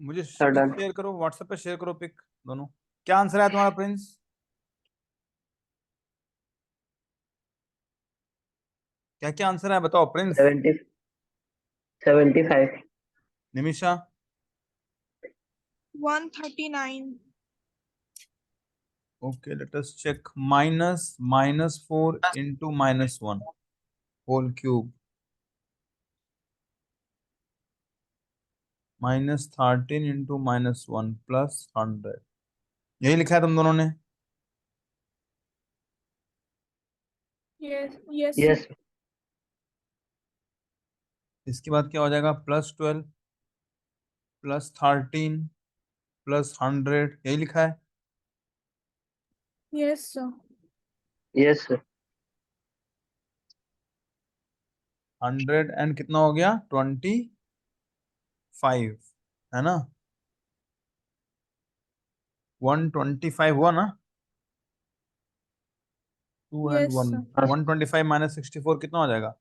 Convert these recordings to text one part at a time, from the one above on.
मुझे sir pick done. Share करो, WhatsApp पे शेयर करो पिक दोनों। क्या आंसर है तुम्हारा प्रिंस? क्या क्या आंसर है बताओ Prince. 75। Nimisha? 139। Okay let us check. -4 into -1 whole cube, -13 into -1 plus 100। यही लिखा है तुम दोनों ने? Yes yes yes. इसके बाद क्या हो जाएगा? +12 +13 +100, यही लिखा है? Yes sir. Yes sir. 100 and कितना हो गया? 25, है ना? 125 हुआ ना? 2 एंड यस 1, सर। 125 -64 कितना हो जाएगा?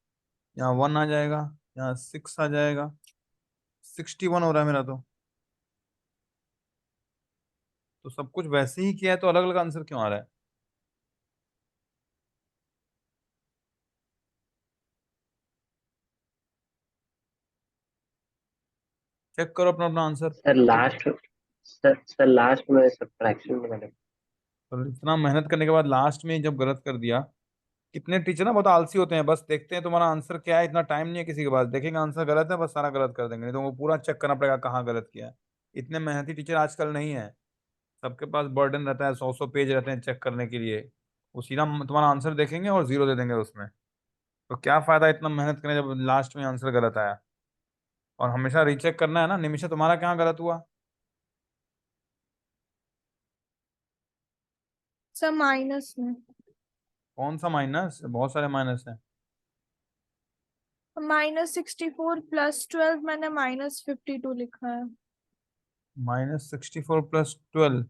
यहाँ 1 आ जाएगा, यहाँ 6 आ जाएगा, 61 हो रहा है मेरा तो सब कुछ वैसे ही किया है तो अलग अलग आंसर क्यों आ रहा है? चेक करो अपना अपना answer. Sir last sir last में सब्ट्रैक्शन में गलत। तो इतना मेहनत करने के बाद लास्ट में जब गलत कर दिया। कितने टीचर ना बहुत आलसी होते हैं, बस देखते हैं तुम्हारा आंसर क्या है, इतना टाइम नहीं है किसी के पास, देखेंगे आंसर गलत है बस सारा गलत कर देंगे, नहीं तो वो पूरा चेक करना पड़ेगा कहाँ गलत किया है। इतने मेहनती टीचर आजकल नहीं है। सबके पास बर्डन रहता है, 100 पेज रहते हैं चेक करने के लिए। वो सीधा तुम्हारा आंसर देखेंगे और 0 दे देंगे उसमें। तो क्या फायदा इतना मेहनत करने जब लास्ट में आंसर गलत आया। और हमेशा रीचेक करना है ना। निमिषा तुम्हारा क्या गलत हुआ? सर माइनस में। कौन सा माइनस? बहुत सारे माइनस है। -64 +12 मैंने -52 लिखा है। -64 +12।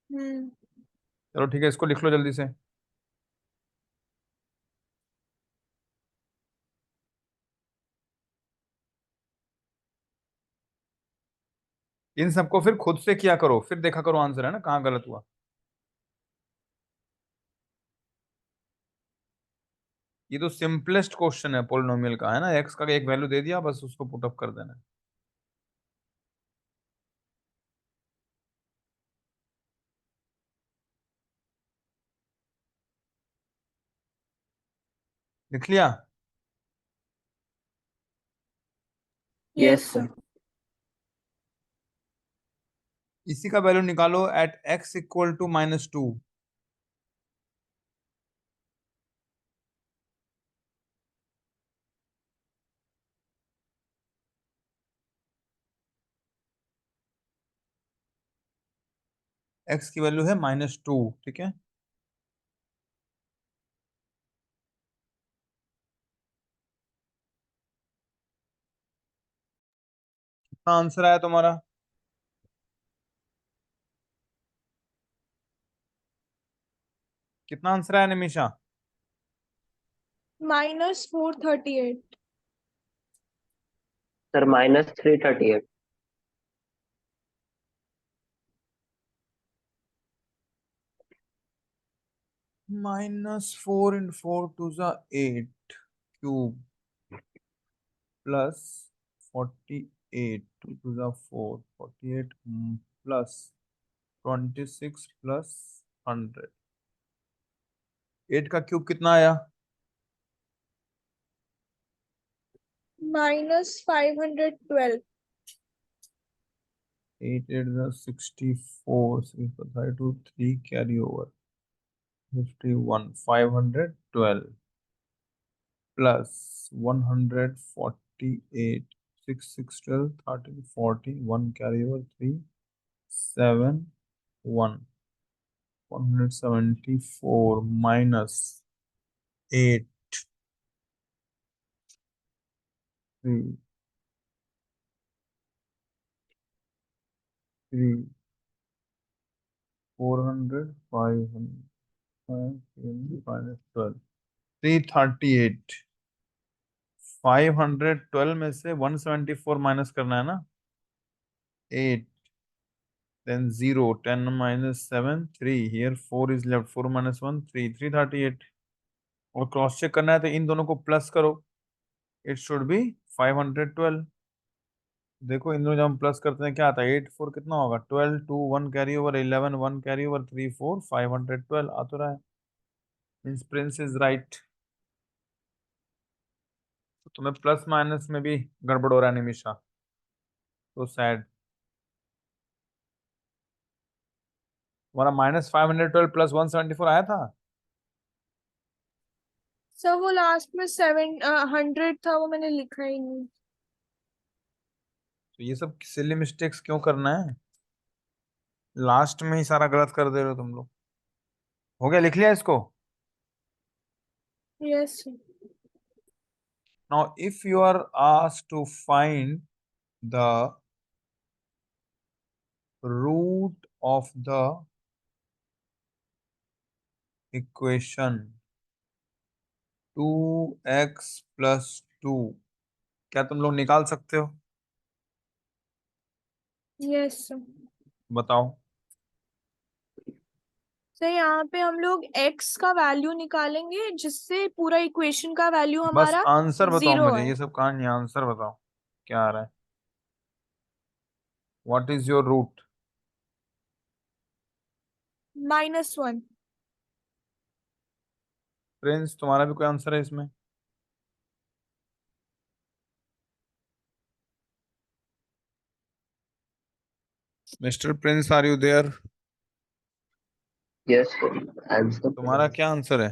हम्म। चलो ठीक है, इसको लिख लो जल्दी से। इन सबको फिर खुद से किया करो, फिर देखा करो आंसर है ना कहाँ गलत हुआ। ये तो सिंपलेस्ट क्वेश्चन है पोलिनोमियल का, है ना? एक्स का एक वैल्यू दे दिया, बस उसको पुटअप कर देना है। लिख लिया? Yes yes sir. सर। इसी का वैल्यू निकालो at x equal to -2। x की वैल्यू है -2, ठीक है? कितना आंसर आया तुम्हारा? कितना आंसर आया निमिषा? -438। सर -338। -4 × 4 टू ज़ा 8 क्यूब प्लस 48 टू ज़ा 4, 48 प्लस 26 प्लस 100। 8 का क्यूब कितना आया? -512। 8 8 64, 6 3 carry over 51, 512 plus 148, 6 6 12 13 40, 1 carry over 3 7 1, 174 minus 8 3 3 400 500 5 12 338 512 में से 174 माइनस करना है ना, 8, then 0, 10 minus 7, 3, here 4 is left, 4 minus 1, 3, 338, और क्रॉस चेक करना है तो इन दोनों को प्लस करो, इट शुड बी 512। देखो इन दोनों जब हम प्लस करते हैं क्या आता है, 8 4 कितना होगा, 12, 2 1 कैरी ओवर, 11 1 कैरी ओवर, 3 4 512 आ तो रहा है। Means Prince is right. तो तुम्हें प्लस माइनस में भी गड़बड़ हो रहा है निमिषा, तो सैड। हमारा -512 प्लस 174 आया था। सर वो लास्ट में 700 था, वो मैंने लिखा ही नहीं। तो ये सब सिली मिस्टेक्स क्यों करना है, लास्ट में ही सारा गलत कर दे रहे हो तुम लोग। हो गया, लिख लिया इसको। Yes. Now if you are asked to find the root of the equation 2x plus 2, क्या तुम लोग निकाल सकते हो, यस बताओ। सर, यहाँ पे हम लोग x का वैल्यू निकालेंगे जिससे पूरा इक्वेशन का वैल्यू बस हमारा आंसर बताओ 0 मुझे, है। ये सब कहानी है, आंसर बताओ क्या आ रहा है, what is your root. -1। Prince तुम्हारा भी कोई आंसर है इसमें। Mister Prince, are you there. Yes sir, answer तुम्हारा क्या आंसर है।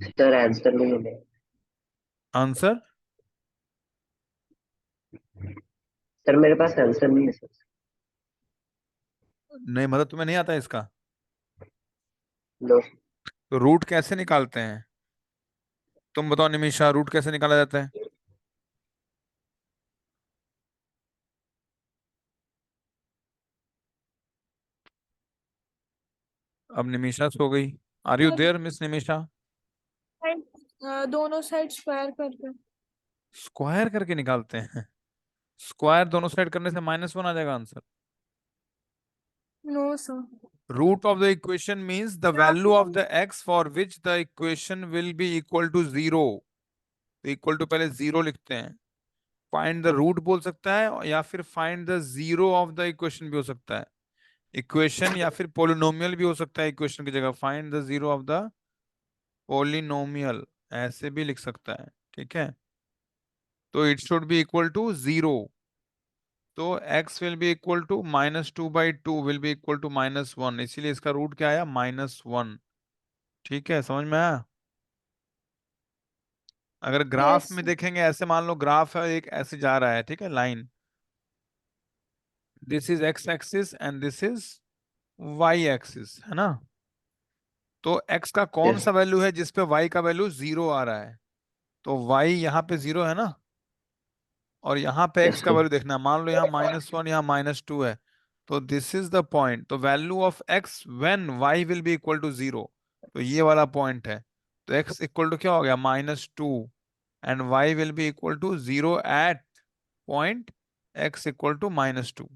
सर आंसर नहीं है। आंसर सर मेरे पास आंसर नहीं है सर। नहीं, मतलब तुम्हें नहीं आता इसका। नो। तो रूट कैसे निकालते हैं, तुम बताओ निमिषा, रूट कैसे निकाला जाता है। अब निमिषा सो गई। Are you there miss Nimisha. दोनों साइड स्क्वायर करके। स्क्वायर करके निकालते हैं, स्क्वायर दोनों साइड करने से -1 आ जाएगा answer. No sir. Root of the equation means the यहाँ वैल्यू पे ऑफ हम the X for which the equation will be equal to 0। तो इक्वल टू पहले 0 लिखते हैं, फाइंड द रूट बोल सकता है, या फिर find the 0 of the equation भी हो सकता है। इक्वेशन या फिर पोलिनोमियल भी हो सकता है, इक्वेशन की जगह find the 0 of the polynomial, ऐसे भी लिख सकता है, ठीक है। तो it should be equal to 0। तो x will be equal to -2/2 will be equal to -1, इसीलिए इसका रूट क्या आया, -1। ठीक है, समझ में आया। अगर ग्राफ यस। में देखेंगे, ऐसे मान लो ग्राफ है एक, ऐसे जा रहा है, ठीक है, line, this is x axis and this is y axis, है ना। तो x का कौन यस। सा वैल्यू है जिसपे y का वैल्यू 0 आ रहा है, तो y यहाँ पे 0 है ना, और यहाँ पे x यस का वैल्यू देखना है, मान लो यहाँ -1, यहाँ -2 है, तो दिस इज द पॉइंट, तो value of x when y will be equal to 0, तो ये वाला पॉइंट है। तो x इक्वल टू क्या हो गया, -2, and y will be equal to 0 at point x equal to -2।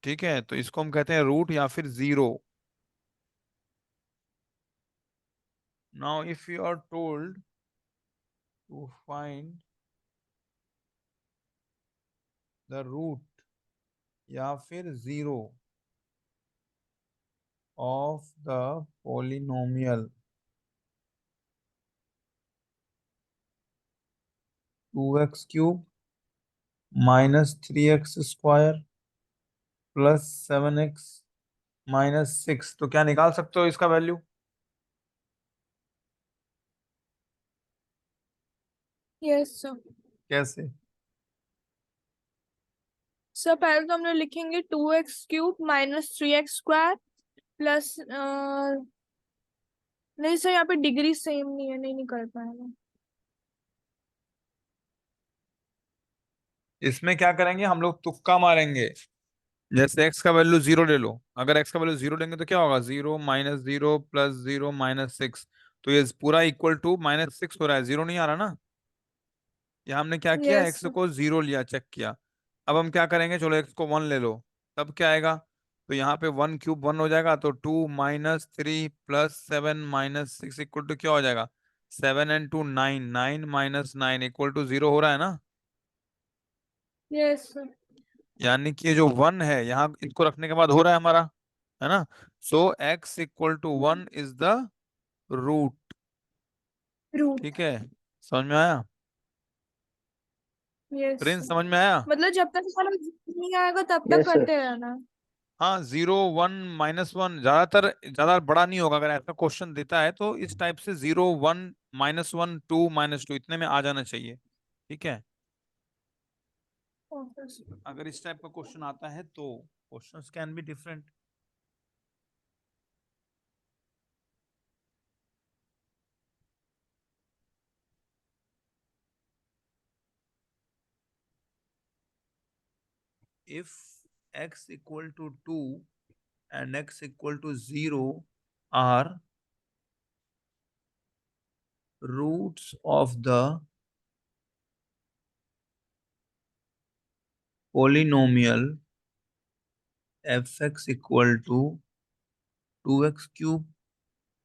ठीक है, तो इसको हम कहते हैं रूट या फिर 0। Now if you are told to find the root या फिर 0 of the polynomial 2x cube -3x square plus 7x -6, तो क्या निकाल सकते हो इसका वैल्यू। Yes sir. कैसे। सर पहले तो हम लोग लिखेंगे 2x³ -3x² प्लस नहीं सर, यहाँ पे डिग्री सेम नहीं है, नहीं निकल पाएगा। इसमें क्या करेंगे हम लोग, तुक्का मारेंगे। जैसे x का वैल्यू 0 ले लो, अगर x का वैल्यू 0 लेंगे तो क्या होगा, 0 - 0 + 0 -6, तो ये पूरा इक्वल टू -6 हो रहा है, 0 नहीं आ रहा ना। ये हमने क्या किया, यस। x को 0 लिया, चेक किया। अब हम क्या करेंगे, चलो x को 1 ले लो, तब क्या आएगा, तो यहाँ पे 1³ 1 हो जाएगा, तो 2 - 3 + 7 - 6 इक्वल टू क्या हो जाएगा, 7 × 2 = 9, 9 - 9 इक्वल टू 0 हो रहा है ना। यस। यानी कि ये जो 1 है यहाँ, इसको रखने के बाद हो रहा है हमारा, है ना। सो x = 1 is the root. Root. ठीक है, समझ में आया, यस। प्रिंस, समझ में आया। मतलब जब तक हमारा नहीं आएगा तब तक यस सर। करते रहना। हाँ, 0 1 -1 ज्यादातर ज्यादा बड़ा नहीं होगा, अगर ऐसा क्वेश्चन देता है तो इस टाइप से 0 1 -1 2 -2 इतने में आ जाना चाहिए। ठीक है, अगर इस टाइप का क्वेश्चन आता है तो questions can be different. if x = 2 and x = 0 are roots of the polynomial f(x = 2x³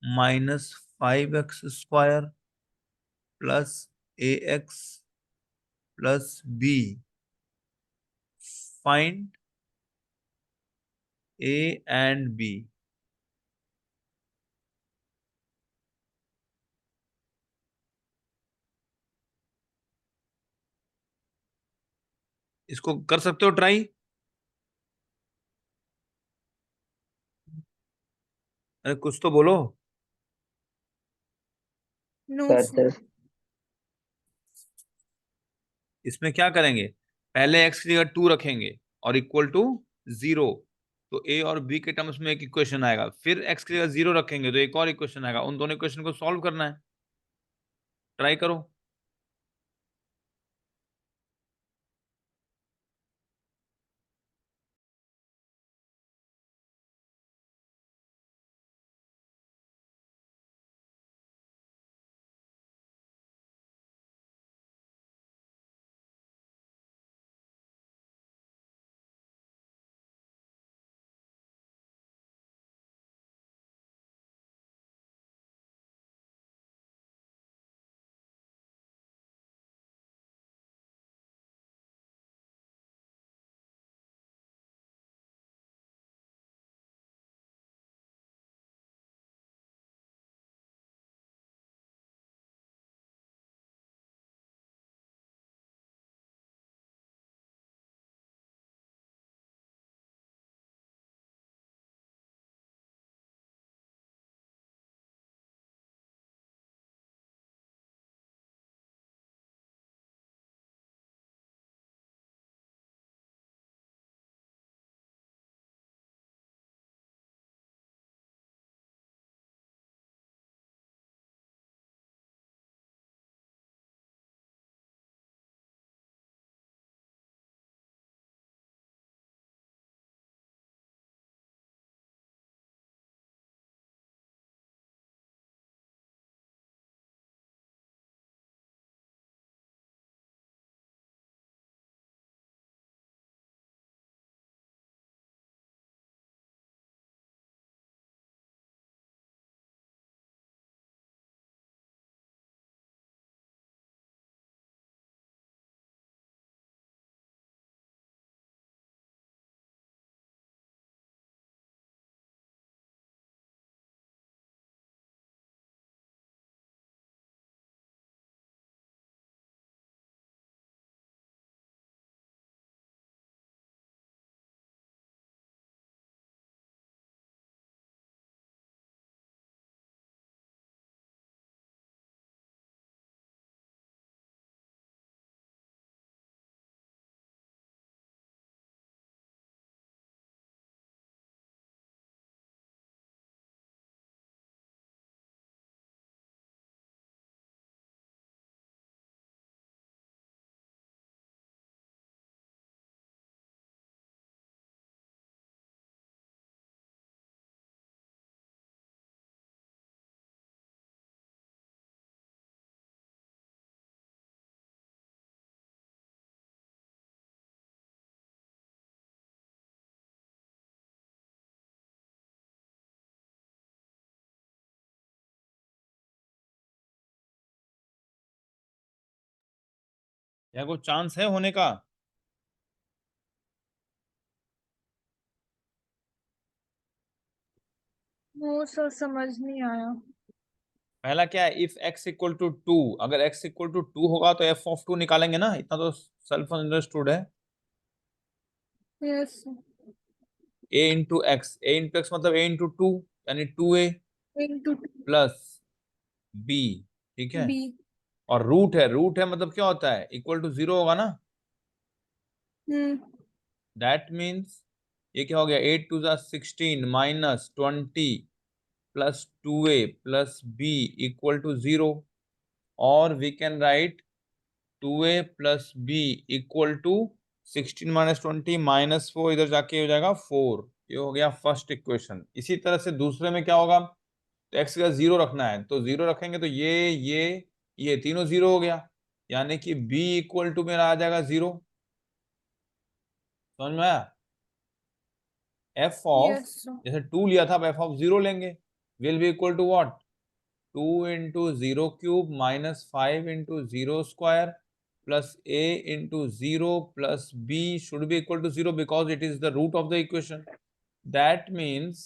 -5x² plus ax plus b, find a and b। इसको कर सकते हो ट्राई। अरे कुछ तो बोलो। No sir sir. सर। इसमें क्या करेंगे, पहले x की जगह 2 रखेंगे और इक्वल टू 0, तो a और b के टर्म्स में एक इक्वेशन आएगा, फिर x की जगह 0 रखेंगे तो एक और इक्वेशन आएगा, उन दोनों इक्वेशन को सॉल्व करना है। ट्राई करो। या कोई चांस है होने का? वो सर समझ नहीं आया। पहला क्या है, इफ x इक्वल टू 2, अगर x इक्वल टू 2 होगा तो f ऑफ 2 निकालेंगे ना, इतना तो सेल्फ अंडरस्टूड है। Yes. a into x, a into x मतलब a इंटू 2, यानी 2a इनटू प्लस b। ठीक है। बी। और रूट है मतलब क्या होता है, इक्वल टू 0 होगा ना। हम्म। दैट मीन्स ये क्या हो गया, 8 to 16 minus 20 plus 2a plus b equal to 0। और we can write 2a plus B equal to 16 - 20 -4, इधर जाके हो जाएगा 4। ये हो गया फर्स्ट इक्वेशन। इसी तरह से दूसरे में क्या होगा, तो x का 0 रखना है तो 0 रखेंगे तो ये तीनों 0 हो गया, यानी कि b इक्वल टू मेरा आ जाएगा 0। समझ में आया? f of, yes. जैसे 2 लिया था, अब f ऑफ 0 लेंगे, will be equal to what, 2 into 0 cube minus 5 into 0 square plus a into 0 plus b should be equal to 0 because it is the root of the equation. That means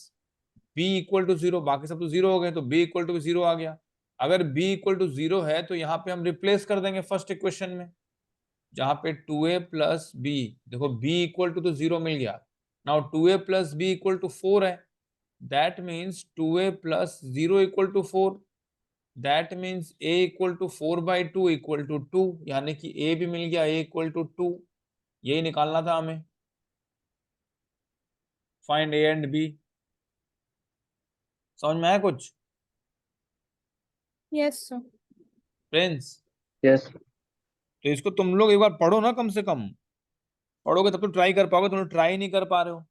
b equal to 0, बाकी सब तो 0 हो गए तो b equal to 0 आ गया। अगर b equal to 0 है तो यहाँ पे हम रिप्लेस कर देंगे फर्स्ट इक्वेशन में, जहाँ पे 2a प्लस बी, देखो b इक्वल टू तो 0 मिल गया। Now 2a plus B equal to 4 है, that means 2a plus 0 equal to 4। That means a equal to 4/2 equal to 2, यानी कि a भी मिल गया, a इक्वल टू 2। यही निकालना था हमें, फाइंड a एंड b। समझ में आया कुछ यस सर। फ्रेंड्स? यस। तो इसको तुम लोग एक बार पढ़ो ना, कम से कम पढ़ोगे तब तो ट्राई कर पाओगे, तुम लोग ट्राई नहीं कर पा रहे हो।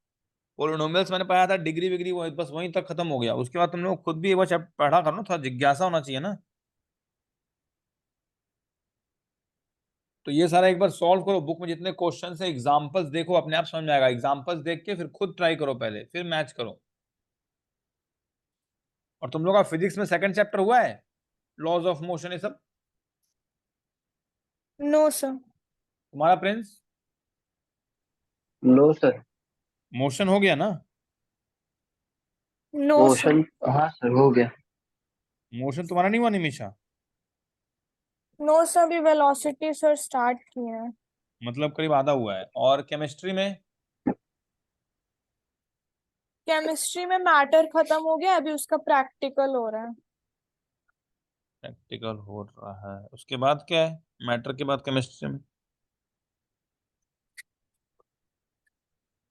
पोलिनोमियल्स मैंने पढ़ा था, डिग्री विग्री वो बस वहीं तक खत्म हो गया, उसके बाद तुम लोग खुद भी एक बार पढ़ा करो ना, थोड़ा जिज्ञासा होना चाहिए ना। तो ये सारा एक बार सॉल्व करो, बुक में जितने क्वेश्चन है एग्जांपल्स देखो, अपने आप समझ में आएगा। एग्जांपल्स देख के फिर खुद ट्राई करो पहले, फिर मैच करो। और तुम लोग का फिजिक्स में सेकंड चैप्टर हुआ है, लॉज ऑफ मोशन, ये सब? No sir. तुम्हारा प्रिंस नो सर। मोशन हो गया ना? No sir. मोशन, हाँ सर हो गया। मोशन तुम्हारा नहीं हुआ निमिषा? नो सर, अभी वेलोसिटी सर स्टार्ट किए हैं। मतलब करीब आधा हुआ है। और केमिस्ट्री में? केमिस्ट्री में मैटर खत्म हो गया, अभी उसका प्रैक्टिकल हो रहा है। प्रैक्टिकल हो रहा है, उसके बाद क्या है मैटर के बाद केमिस्ट्री में?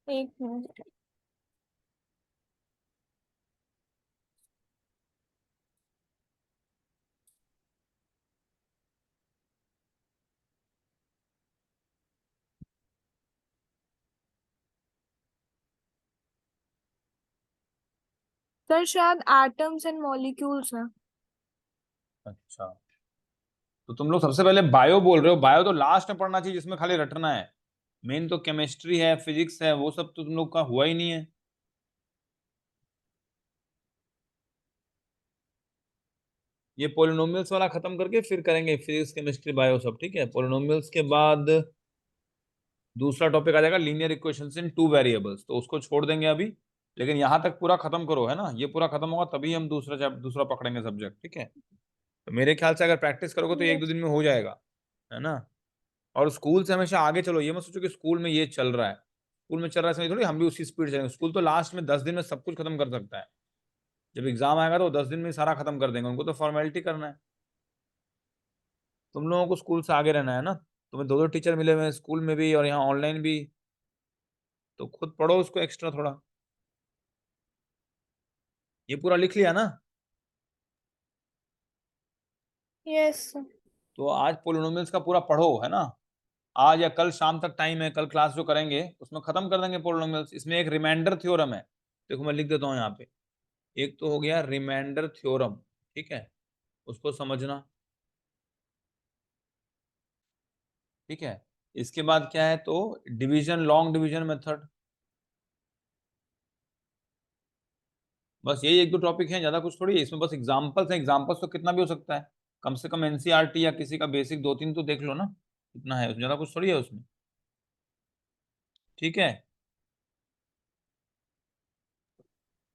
एक मिनट। सर शायद एटम्स एंड मॉलिक्यूल्स है। अच्छा, तो तुम लोग सबसे पहले बायो बोल रहे हो, बायो तो लास्ट में पढ़ना चाहिए जिसमें खाली रटना है। मेन तो केमिस्ट्री है, फिजिक्स है, वो सब तो तुम लोग का हुआ ही नहीं है। ये पोलिनोमियल्स वाला खत्म करके फिर करेंगे फिजिक्स केमिस्ट्री बायो सब, ठीक है? पोलिनोमियल्स के बाद दूसरा टॉपिक आ जाएगा लीनियर इक्वेशंस इन टू वेरिएबल्स, तो उसको छोड़ देंगे अभी। लेकिन यहाँ तक पूरा खत्म करो, है ना, ये पूरा खत्म होगा तभी हम दूसरा पकड़ेंगे सब्जेक्ट, ठीक है? तो मेरे ख्याल से अगर प्रैक्टिस करोगे तो ये 1-2 दिन में हो जाएगा, है ना? और स्कूल से हमेशा आगे चलो, ये मत सोचो कि स्कूल में ये चल रहा है, स्कूल में चल रहा है समझ थोड़ी हम भी उसी स्पीड चलेंगे। स्कूल तो लास्ट में 10 दिन में सब कुछ खत्म कर सकता है, जब एग्जाम आएगा तो 10 दिन में सारा खत्म कर देंगे, उनको तो फॉर्मेलिटी करना है। तुम लोगों को स्कूल से आगे रहना है ना, तुम्हें दो दो टीचर मिले हुए हैं स्कूल में भी और यहाँ ऑनलाइन भी, तो खुद पढ़ो उसको एक्स्ट्रा थोड़ा। ये पूरा लिख लिया ना? यस। तो आज पोलिनोमियल्स का पूरा पढ़ो, है ना? आज या कल शाम तक टाइम है, कल क्लास जो करेंगे उसमें खत्म कर देंगे पोलिनोमियल्स। इसमें एक रिमाइंडर थ्योरम है, देखो मैं लिख देता हूँ यहाँ पे। एक तो हो गया रिमाइंडर थ्योरम, ठीक है, उसको समझना, ठीक है? इसके बाद क्या है, तो डिवीजन, लॉन्ग डिवीजन मेथड, बस यही 1-2 टॉपिक हैं, ज्यादा कुछ थोड़ी है इसमें, बस एग्जांपल्स हैं। एग्जांपल्स तो कितना भी हो सकता है, कम से कम एनसीईआरटी या किसी का बेसिक 2-3 तो देख लो ना। इतना है उसमें, ज्यादा कुछ थोड़ी है उसमें। ठीक है।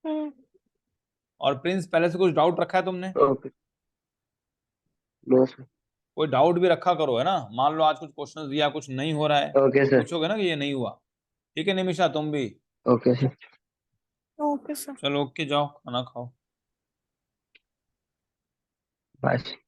हम्म। और प्रिंस, पहले से कुछ डाउट रखा है तुमने? ओके। No sir. कोई डाउट भी रखा करो, है ना। मान लो आज कुछ क्वेश्चन दिया, कुछ नहीं हो रहा है, ओके सर। पूछोगे ना कि ये नहीं हुआ। ठीक है निमिषा, तुम भी। Okay sir. Okay sir. चलो ओके, जाओ खाना खाओ। बाय।